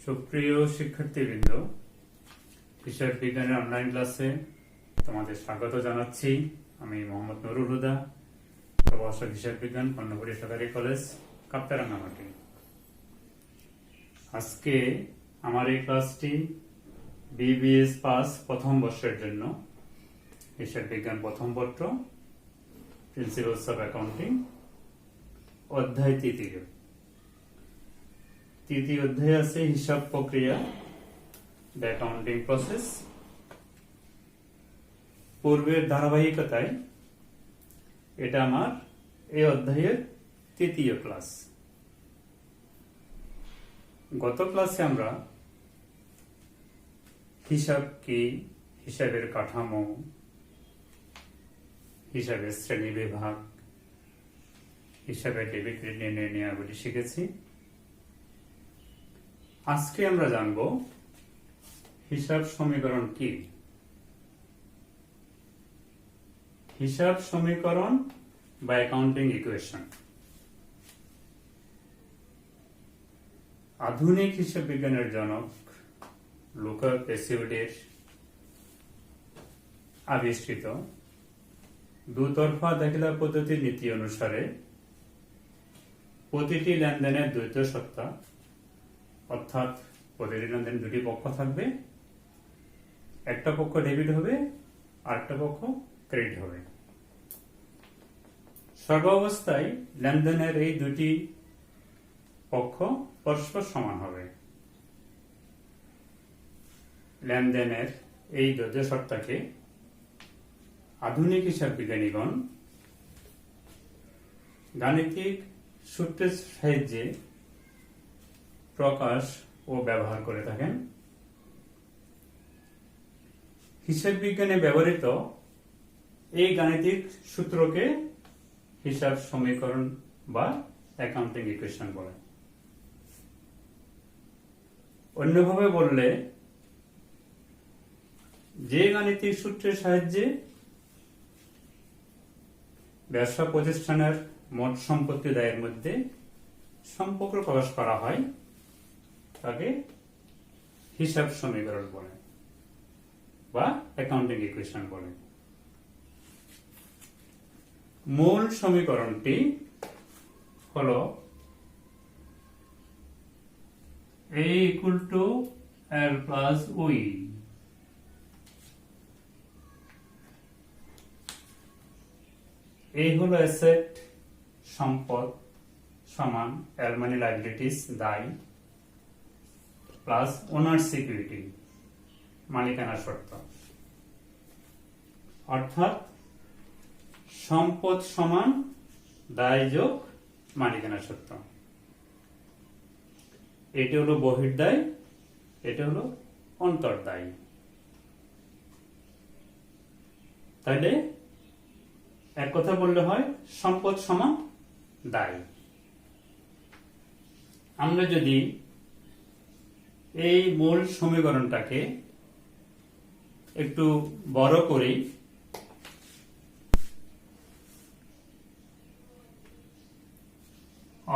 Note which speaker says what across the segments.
Speaker 1: সুপ্রিয় শিক্ষার্থীবৃন্দ, হিসাব বিজ্ঞানের অনলাইন ক্লাসে তোমাদের স্বাগত জানাচ্ছি। আমি মোহাম্মদ নুরুল হুদা, প্রভাষক হিসাব বিজ্ঞান, কর্ণফুলী সরকারি কলেজ, কাপ্তারাঙ্গামাটি। আজকে আমার এই ক্লাসটি বিবিএস পাস প্রথম বর্ষের জন্য হিসাব বিজ্ঞান প্রথম পত্র, প্রিন্সিপালস অফ অ্যাকাউন্টিং, অধ্যায় তৃতীয় অধ্যায় আছে হিসাব প্রক্রিয়া, দ্য অ্যাকাউন্টিং প্রসেস। পূর্বের ধারাবাহিকতায় এটা আমার এই অধ্যায়ের তৃতীয় ক্লাস। গত ক্লাসে আমরা হিসাব কি, হিসাবের কাঠামো, হিসাবের শ্রেণী বিভাগ, হিসাবের ডেবিট ক্রেডিট নিয়মাবলী শিখেছি। আজকে আমরা জানব হিসাব সমীকরণ কি। হিসাব সমীকরণ বা অ্যাকাউন্টিং ইকুয়েশন আধুনিক হিসাব বিজ্ঞানের জনক লুকা পেসিওডের আবিষ্কৃত দুতরফা দাখিলা পদ্ধতির নীতি অনুসারে প্রতিটি লেনদেনের দ্বৈত সত্তা, অর্থাৎ প্রতিটি লেনদেন দুটি পক্ষ থাকবে, একটা পক্ষ ডেবিট হবে আর একটা পক্ষ ক্রেডিট হবে। সর্বাবস্থায় লেনদেনের এই দুটি পক্ষ পরস্পর সমান হবে। লেনদেনের এই দ্বৈত সত্তাকে আধুনিক হিসাব বিজ্ঞানীগণ গাণিতিক সূত্রের সাহায্যে প্রকাশ ও ব্যবহার করে থাকেন। হিসাব বিজ্ঞানে ব্যবহৃত এই গাণিতিক সূত্রকে হিসাব সমীকরণ বা অ্যাকাউন্টিং ইকুয়েশন বলে। অন্যভাবে বললে, যে গাণিতিক সূত্রের সাহায্যে ব্যবসা প্রতিষ্ঠানের মোট সম্পত্তি দায়ের মধ্যে সম্পর্ক প্রকাশ করা হয়, তাকে হিসাব সমীকরণ বলে বা অ্যাকাউন্টিং ইকুয়েশন বলে। মূল সমীকরণটি হল A equal to L plus OE। এই হলো অ্যাসেট সম্পদ সমান L মানে লায়াবিলিটিস দায় প্লাস ওনার সিকিউরিটি মালিকানা শর্ত, অর্থাৎ সম্পদ সমান দায় যোগ মালিকানা শর্ত। এটি হলো বহির্দায়, এটা হলো অন্তর্দায়। তাহলে এক কথা বললে হয় সম্পদ সমান দায়। আমরা যদি এই মূল সমীকরণটাকে একটু বড় করি,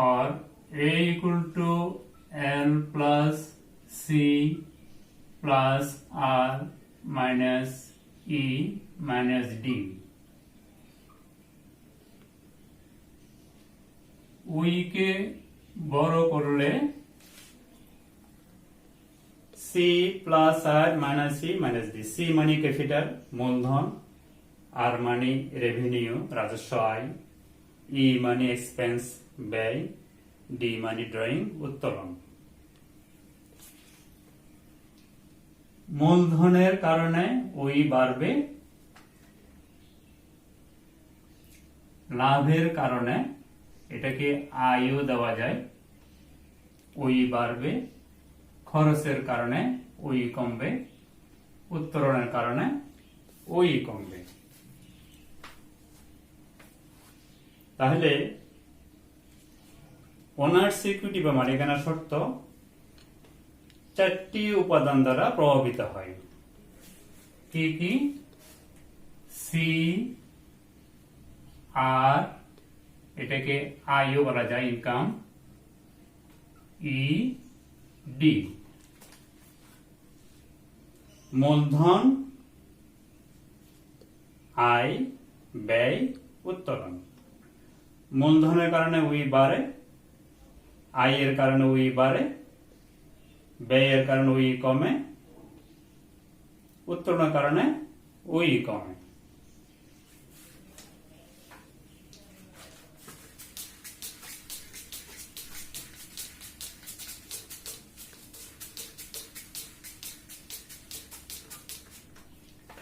Speaker 1: और A equal to L plus C plus R minus E minus D, ওই কে বড় করলে C plus R minus C minus D। C মানে ক্যাপিটাল মূলধন, R মানে রেভিনিউ রাজস্ব আয়, E মানে এক্সপেন্স ব্যয়, D মানে ড্রয়িং উত্তোলন। মূলধনের কারণে ওই বাড়বে, লাভের কারণে এটাকে আয়ও দেওয়া যায়, ওই বাড়বে, খরচের কারণে ওই কমবে, উত্তোলনের কারণে ওই কমবে। তাহলে ওনার সিকিউরিটি বা মালিকানা শর্ত চারটি উপাদান দ্বারা প্রভাবিত হয়। কি কি? সি, আর, এটাকে আয়ও বলা যায়, ইনকাম, ই, ডি মূলধন, আয়, ব্যয়, উত্তোলন। মূলধনের কারণে উই বাড়ে, আয়ের কারণে উই বাড়ে, ব্যয়ের কারণে উই কমে, উত্তোলনের কারণে উই কমে।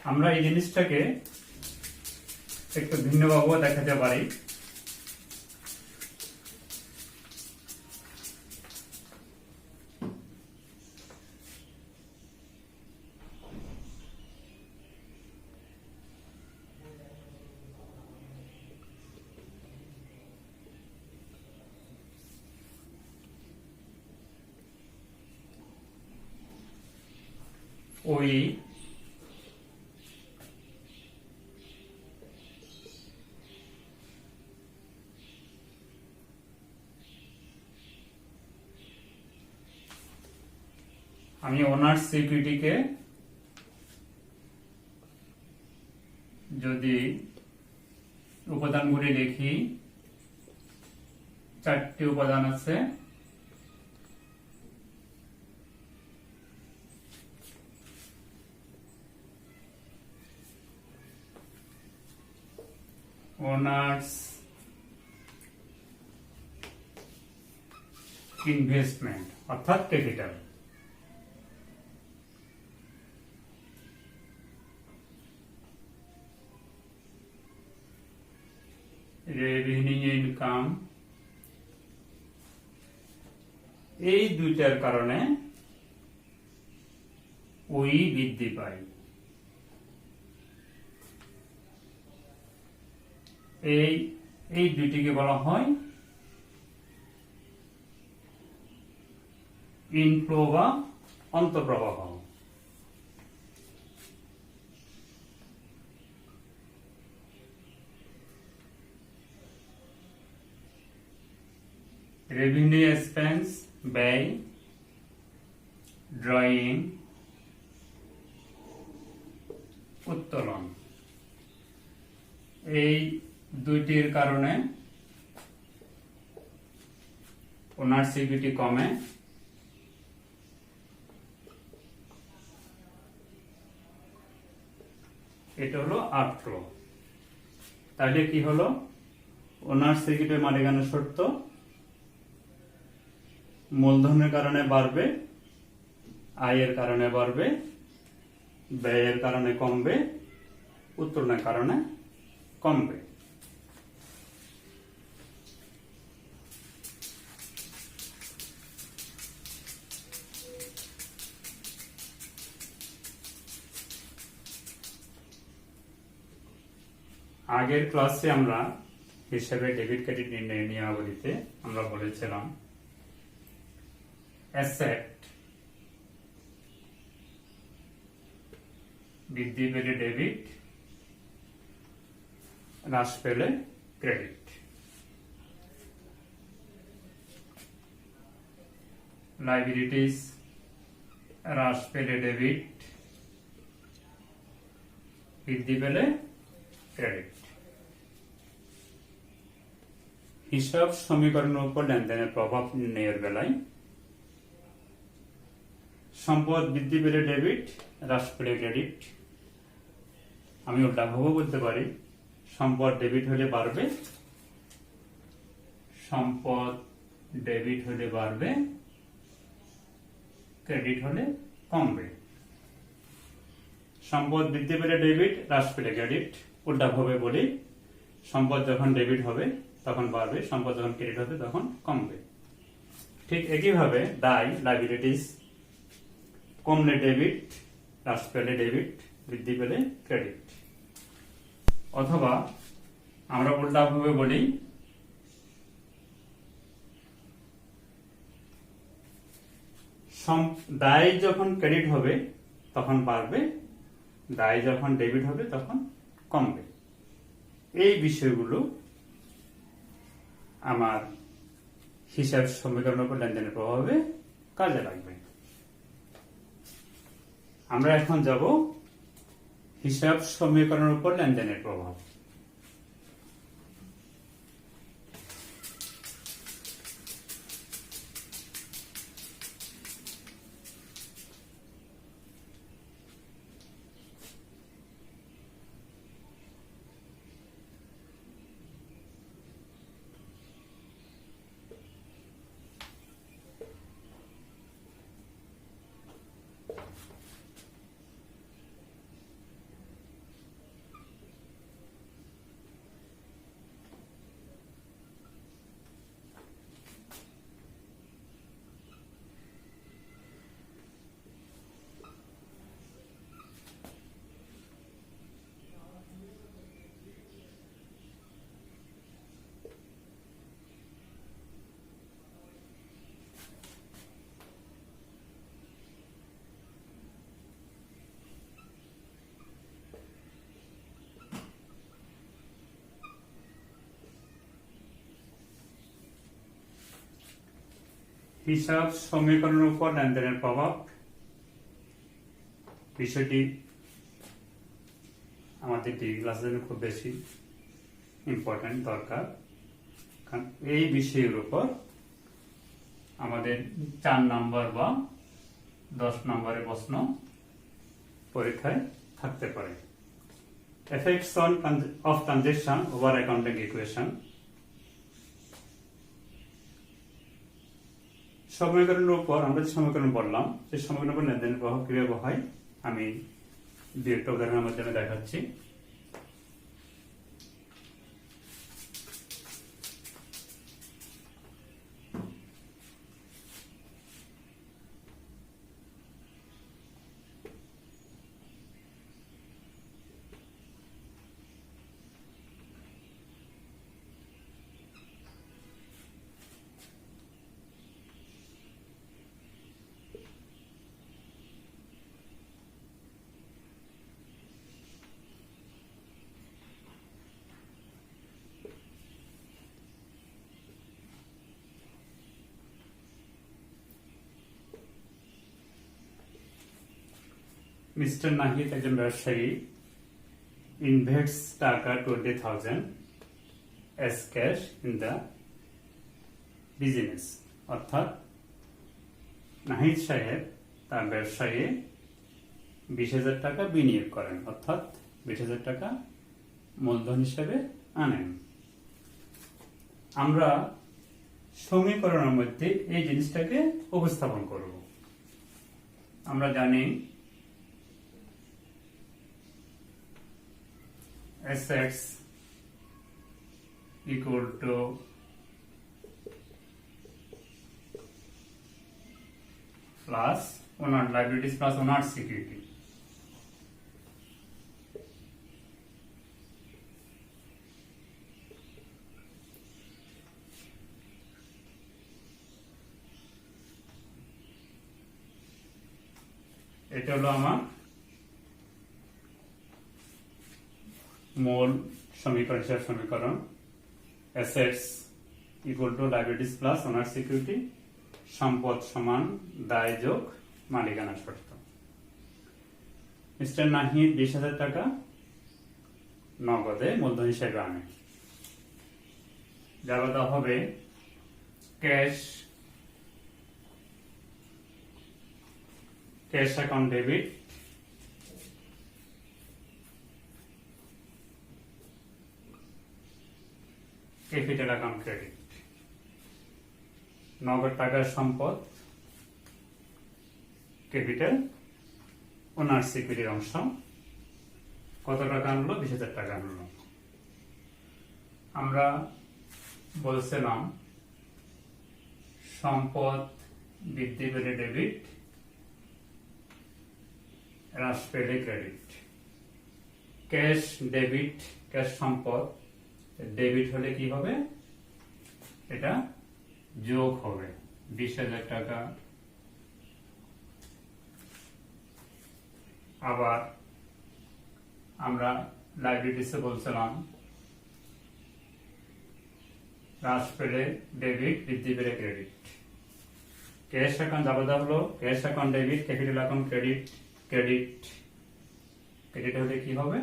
Speaker 1: আমরা এই জিনিসটাকে একটু ভিন্নভাবেও দেখাতে পারি। ওই আমি ওনার সিকিউরিটিকে যদি উপাদানগুলি লিখি, 4টি উপাদান আছে। ওনার্স ইনভেস্টমেন্ট অর্থাৎ ক্যাপিটাল, রেভিনিউ ইনকাম, এই দুইটার কারণে ওই বৃদ্ধি পায়। এই দুইটিকে বলা হয় ইনফ্লো বা অন্তঃপ্রবাহ। রেভিনিউ এক্সপেন্স ব্যয়, ড্রয়িং, উত্তোলন, এই দুইটির কারণে ওনার সিকিউরিটি কমে। এটা হলো আউটফ্লো। তাহলে কি হলো? ওনার সিকিউরিটির মালিকানা শর্ত মূলধনের কারণে বাড়বে, আয়ের কারণে বাড়বে, ব্যয়ের কারণে কমবে, উত্তোলনের কারণে কমবে। আগের ক্লাসে আমরা হিসাবে ডেবিট ক্রেডিট নির্ণয় নিয়মাবলীতে আমরা বলেছিলাম অ্যাসেট বৃদ্ধি পেলে ডেবিট, হ্রাস পেলে ক্রেডিট। লাইবিলিটিস হ্রাস পেলে ডেবিট, বৃদ্ধি পেলে ক্রেডিট। হিসাব সমীকরণের উপর লেনদেনের প্রভাব নির্ণয়ের বেলায় সম্পদ বৃদ্ধি পেলে ডেবিট, হ্রাস পেলে ক্রেডিট। আমি উল্টাভাবেও বলতে পারি, সম্পদ ডেবিট হলে বাড়বে, সম্পদ ডেবিট হলে বাড়বে, ক্রেডিট হলে কমবে। সম্পদ বৃদ্ধি পেলে ডেবিট, হ্রাস পেলে ক্রেডিট। উল্টাভাবে বলি, সম্পদ যখন ডেবিট হবে তখন বাড়বে, সম্পদ যখন ক্রেডিট হবে তখন কমবে। ঠিক একইভাবে দায় লাইবিলিটিস কমলে ডেবিট, হ্রাস পেলে ডেবিট, বৃদ্ধি পেলে ক্রেডিট। অথবা আমরা উল্টাভাবে বলি, দায় যখন ক্রেডিট হবে তখন বাড়বে, দায় যখন ডেবিট হবে তখন কমবে। এই বিষয়গুলো আমার হিসাব সমীকরণের উপর লেনদেনের প্রভাবে কাজে লাগবে। আমরা এখন যাব হিসাব সমীকরণের উপর লেনদেনের প্রভাব। হিসাব সমীকরণের উপর লেনদেনের প্রভাব বিষয়টি আমাদের ডিগ্রি ক্লাসের জন্য খুব বেশি ইম্পর্টেন্ট দরকার, কারণ এই বিষয়ের উপর আমাদের 4 নম্বর বা 10 নম্বরের প্রশ্ন পরীক্ষায় থাকতে পারে। Effects of transaction over accounting equation. সমীকরণের উপর আমরা যে সমীকরণ বললাম সেই সমীকরণের উপর লেনদেনের প্রভাব কিভাবে হয় আমি দুই একটা উদাহরণের মাধ্যমে দেখাচ্ছি। মিস্টার নাহিদ একজন ব্যবসায়ী ইনভেস্টস টাকা 20,000 as cash in the business, অর্থাৎ নাহিদ সাহেব তার ব্যবসায়ে 20,000 টাকা বিনিয়োগ করেন, অর্থাৎ 20,000 টাকা মূলধন হিসেবে আনেন। আমরা সমীকরণের মধ্যে এই জিনিসটাকে উপস্থাপন করব। আমরা জানি assets equal to plus owner liabilities plus owner security. এটা হলো আমার মূল সমীকরণ, হিসাব সমীকরণ। Assets equal to liabilities plus owner security, সম্পদ সমান দায় যোগ মালিকানা শর্ত। মিস্টার নাহিদ 20,000 টাকা নগদে মূলধন হিসেবে আনে, যারা দেওয়া হবে cash account debit, capital account credit. নগদ টাকার সম্পদ ক্যাপিটাল, ওনার সিকিউরিটির অংশ কত টাকা আনলো? 20,000 টাকা আনলো। আমরা বলছিলাম সম্পদ বৃদ্ধি পেলে ডেবিট, হ্রাস পেলে ক্রেডিট। ক্যাশ ডেবিট, ক্যাশ সম্পদ ডেবিট হলে কি হবে? এটা যোগ হবে 20,000 টাকা। আবার আমরা লাইবিলিটিসে বলছিলাম হ্রাস পেলে ডেবিট, বৃদ্ধি পেলে ক্রেডিট। ক্যাশ অ্যাকাউন্ট আলাদা হলো cash account debit, capital account credit. Credit, credit হলে কি হবে?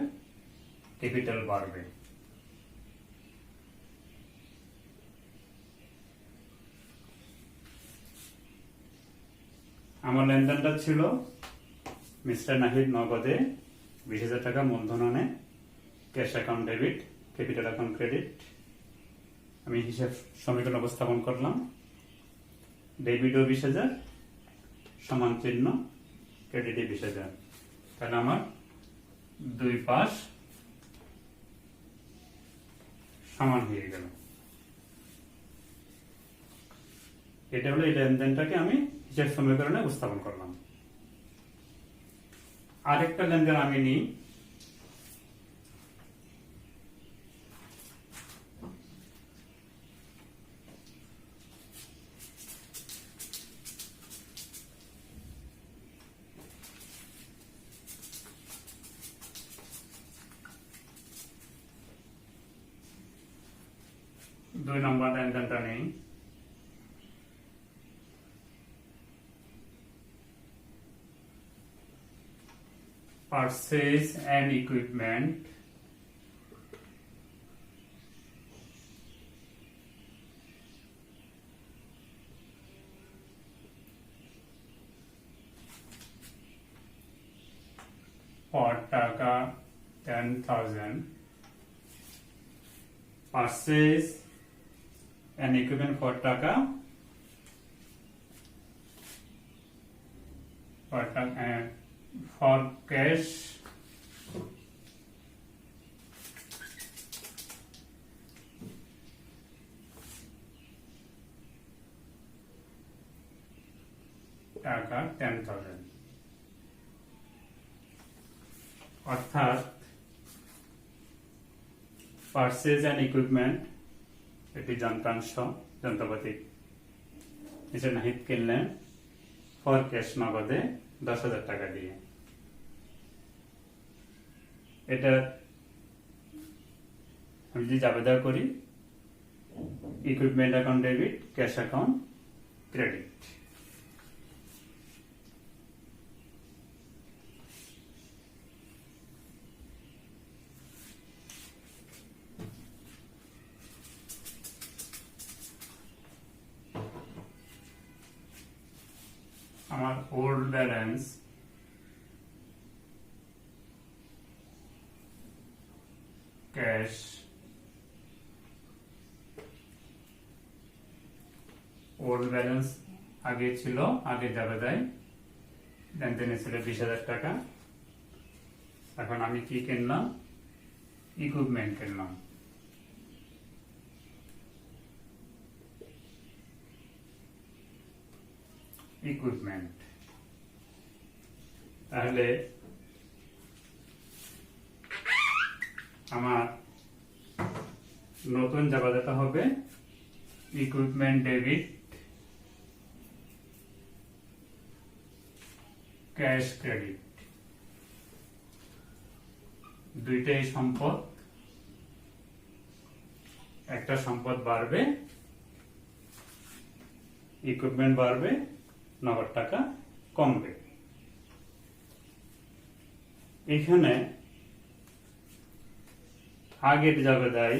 Speaker 1: ক্যাপিটাল বাড়বে। আমার লেনদেনটা ছিল মিস্টার নাহিদ নগদে 20,000 টাকা মূলধনে, cash account debit, capital account credit. আমি হিসাব সমীকরণ উপস্থাপন করলাম। ডেবিট ও 20,000 সমান চিহ্ন ক্রেডিটে 20,000। তাহলে আমার দুই পাশ সমান হয়ে গেল। এটা হলো এই লেনদেনটাকে আমি হিসাব সমীকরণে উপস্থাপন করলাম। আরেকটা লেনদেন আমি নিই, দুই নম্বর লেনদেনটা নেই। Purchase and equipment for টাকা 10,000, purchase and equipment for টাকা for cash টাকা 10,000। অর্থাৎ পারচেজ অ্যান্ড ইকুইপমেন্ট একটি যন্ত্রাংশ, যন্ত্রপাতি মিস্টার নাহিদ কিনলেন ফর ক্যাশ নগদে 10,000 টাকা দিয়ে। এটা আমি যদি জাবেদা করি, equipment account debit, cash account credit. আমার old balance cash old balance আগে ছিল, আগে জাবেদায় লেনদেনে ছিল 20,000 টাকা। এখন আমি কি কিনলাম? ইকুইপমেন্ট কিনলাম। ইকুইপমেন্ট, তাহলে আমার নতুন জাবেদাটা হবে ইকুইপমেন্ট ডেবিট, ক্যাশ ক্রেডিট। দুইটাই সম্পদ, একটা সম্পদ বাড়বে, ইকুইপমেন্ট বাড়বে, নগদ টাকা কমবে। এখানে আগের জাবেদায়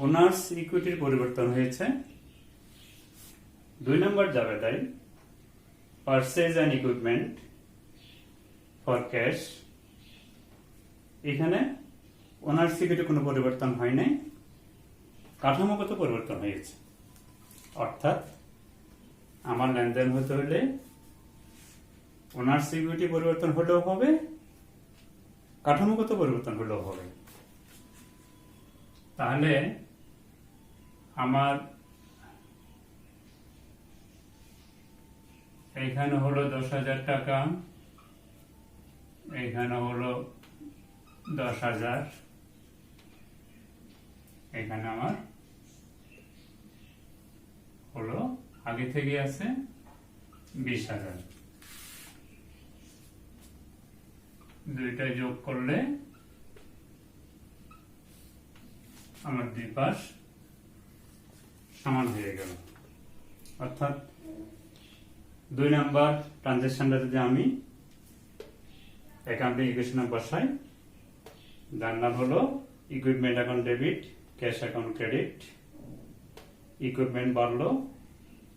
Speaker 1: ওনার্স ইকুইটির পরিবর্তন হয়েছে, 2 নম্বর জাবেদায় purchase and equipment for cash, এখানে ওনার্স ইকুইটি কোনো পরিবর্তন হয় নাই, কাঠামোগত পরিবর্তন হয়েছে। অর্থাৎ আমার লেনদেন হতে হলে ওনার্স ইকুইটি পরিবর্তন হলেও হবে, কাঠামোগত পরিবর্তন হলেও হবে। তাহলে আমার এইখানে হলো 10,000 টাকা, এইখানে হলো 10,000, এখানে আমার হলো আগে থেকে আছে 20,000। দুইটা যোগ করলে আমার দুই পাশ সমান হয়ে গেল। অর্থাৎ 2 নাম্বার ট্রানজাকশনটা যদি আমি অ্যাকাউন্টিং ইকুয়েশনে বসাই। যার নাম হলো equipment account debit, cash account credit. Equipment বাড়লো,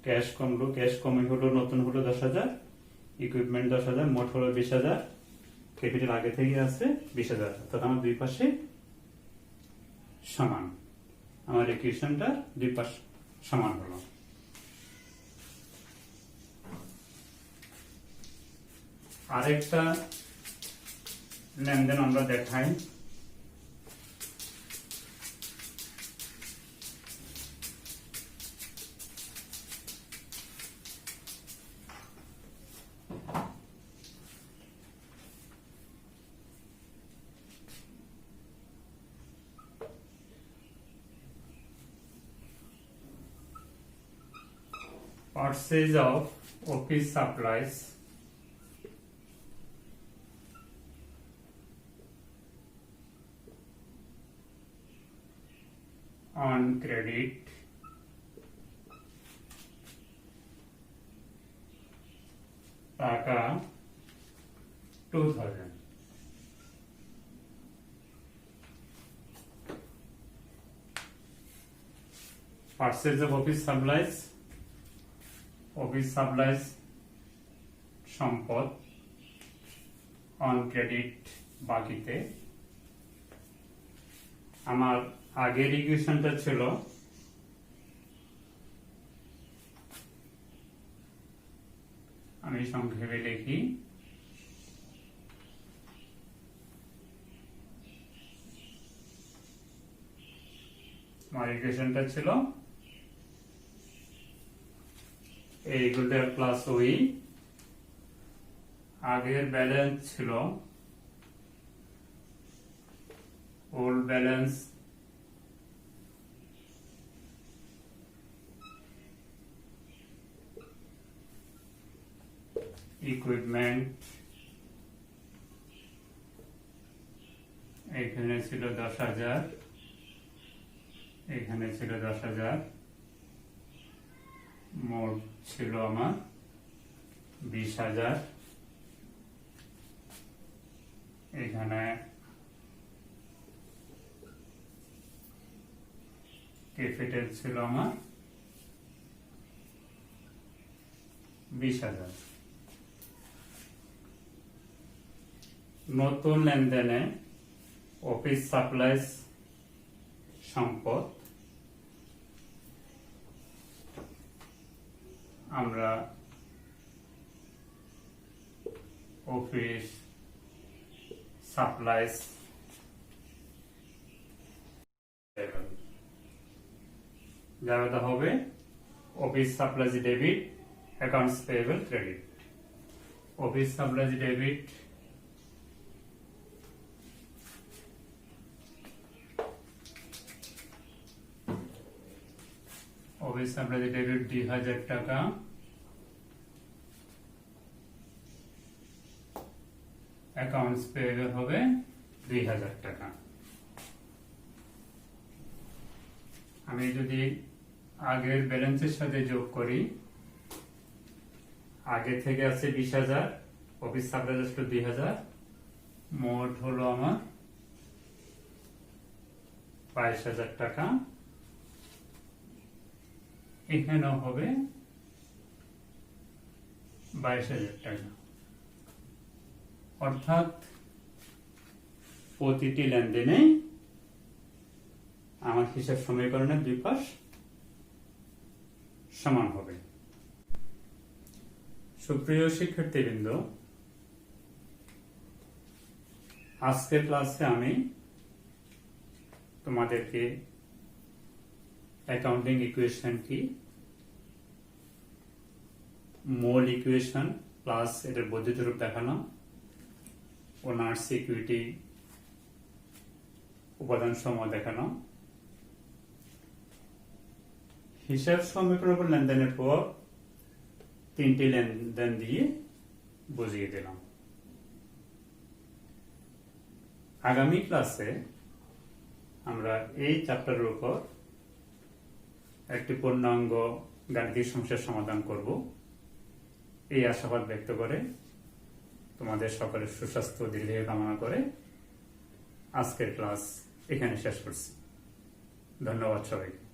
Speaker 1: ক্যাশ কমলো, ক্যাশ কমে হলো, নতুন হলো 10,000, ইকুইপমেন্ট 10,000, মোট হলো 20,000, ক্যাপিটাল আগে থেকে আছে 20,000, অর্থাৎ আমার দুই পাশে সমান। আমার ইকুয়েশনটা দুই পাশ সমান হলো। আরেকটা লেনদেন আমরা দেখাই। Purchase of office supplies on credit টাকা 2,000। Purchase of office supplies, office supplies সম্পদ অন ক্রেডিট বাকিতে। আমার আগের ইকুয়েশনটা ছিল আমি সংক্ষেপে লিখি, আমার ইকুয়েশনটা ছিল A equal to L plus OE, আগের ব্যালেন্স ছিল ওল্ড ব্যালেন্স ইকুইপমেন্ট, এখানে ছিল 10,000, এখানে ছিল 10,000, মোট ছিল আমার 20,000, এখানে ক্যাপিটাল ছিল আমার 20,000। নতুন লেনদেনে অফিস সাপ্লাইজ সম্পদ আমরা অফিস সাপ্লাইজ যাবে হবে office supplies debit, accounts payable credit. Office supplies debit office supplies debit 2,000 টাকা, অ্যাকাউন্টস পেয়েবল হবে 2,000 টাকা। আমি যদি আগের ব্যালেন্সের সাথে যোগ করি, আগে থেকে আছে 20,000, অফিস সাপ্লাইজ আসলো 2,000, মোট হলো আমার 22,000 টাকা, এখানেও হবে 22,000 টাকা। অর্থাৎ প্রতিটি লেনদেনে আমার হিসাব সমীকরণের দুই পাশ সমান হবে। সুপ্রিয় শিক্ষার্থীবৃন্দ, আজকের ক্লাসে আমি তোমাদেরকে অ্যাকাউন্টিং ইকুয়েশন কি, মূল ইকুয়েশন প্লাস এটার বর্ধিত রূপ দেখানো, ওনার্স ইকুইটি উপাদান সমূহ দেখানো, হিসাব সমীকরণ উপর লেনদেনের পর 3টি লেনদেন দিয়ে বুঝিয়ে দিলাম। আগামী ক্লাসে আমরা এই চ্যাপ্টারের উপর একটি পূর্ণাঙ্গ গাণিতিক সমস্যার সমাধান করব, এই আশাবাদ ব্যক্ত করে তোমাদের সকলের সুস্বাস্থ্য দীর্ঘায়ু কামনা করে আজকের ক্লাস এখানে শেষ করছি। ধন্যবাদ সবাইকে।